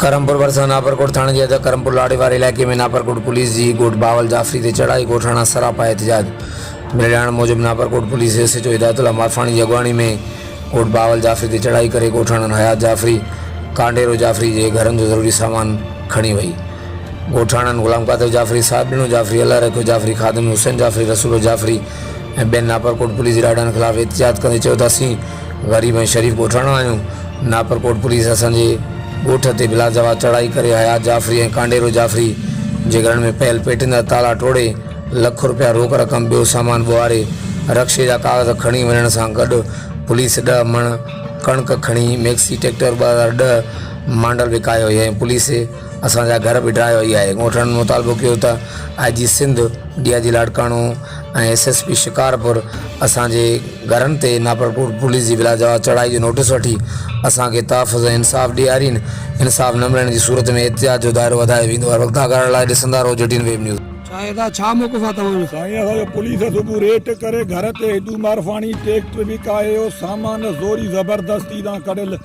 करमपुर भरसा नापरकोट थाने जे अधु करमपुर लाड़ेवार इलाके में नापरकोट पुलिस जी गोठ बावल जाफरी ते चढ़ाई गोठाणा सरापा एहतजाज मिलण मूजिब नापरकोट पुलिस एसएचओ हिदायतुल्ला मारफाणी की अगवाणी में गोठ बावल जाफरी ते चढ़ाई करे गोठाणन हयात जाफरी कांडेरो जाफरी जे घरन जो ज़रूरी सामान खणी वई। गोठाणन गुलाम कादिर जाफरी, साबिनो जाफरी, अल्लाह रखो जाफरी, खादिम हुसैन जाफरी, रसूलो जाफरी ऐं ॿियनि नापरकोट पुलिस ॾाढनि ख़िलाफ़ एहतजाज कंदे चयो त असीं ग़रीब ऐं शरीफ़ गोठाणा आहियूं। नापरकोट पुलिस असांजे ॻोठ ते बिलाजवाब चढ़ाई करे हयात जाफरी ऐं कांडेरो जाफरी जे घर में पयल पेटिन जा ताला तोड़े लख रुपया रोक रक़म ॿियो सामान ॿुहारे रक्शे जा कागज़ खणी वञण सां गॾु पुलिस 10 मण कणिक खणी मैक्सी ट्रैक्टर 2010 मांडल विकायो ऐं पुलिस असांजा घर बि ड्राए वई आहे। ॻोठनि मुतालबो कयो त IG सिंध DIG लाड़काणो ऐं SSP शिकारपुर असांजे घरनि ते नापरकोट पुलिस जी बिलाजवाब चढ़ाई जो नोटिस वठी असांखे तहफ़ुज़ इंसाफ़ ॾियारीनि। इंसाफ़ न मिलण जी सूरत में एहतिजाज जो दायरो वधायो वेंदो आहे। वक़्ता करण लाइ ॾिसंदा रहो JTN वेब न्यूज़। छा मौक़िफ़ आहे तव्हांजो? साईं असांजो पुलिस सुबुह रेट करे घर ते हेॾू मारफाणी ट्रैक्टर बि कायो सामान ज़ोरी ज़बरदस्ती सां कढियल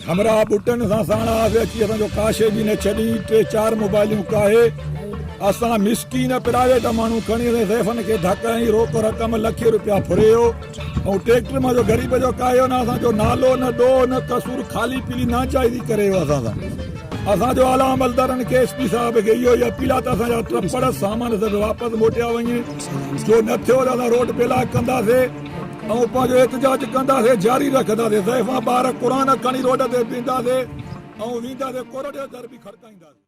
हमरा बुटनि सां साणा अची असांजो काशे बि न छॾी 3-4 मोबाइलियूं काहे असां मिसकीन प्राइवेट माण्हू खणी ज़ैफ़न खे धक ऐं रोक रक़म लखे रुपया फुरियो ऐं ट्रैक्टर मां जो ग़रीब जो कायो न असांजो नालो न ॾोह न कसूर खाली पीली नाचाइदी करे असां सां असांजो आला अमलदारनि खे SP साहब खे इहो ई अपील आहे त असांजा ट्रपड़ सामान सभु वापसि मोटिया वञे। जो न थियो त असां रोड ब्लॉक कंदासीं ऐं पंहिंजो एहतजाज कंदासीं जारी रखंदासीं। ज़ैफ़ा ॿार क़ुर खणी रोड ते बीहंदासीं ऐं वेंदासीं कोर्ट जे दर बि खड़काईंदासीं।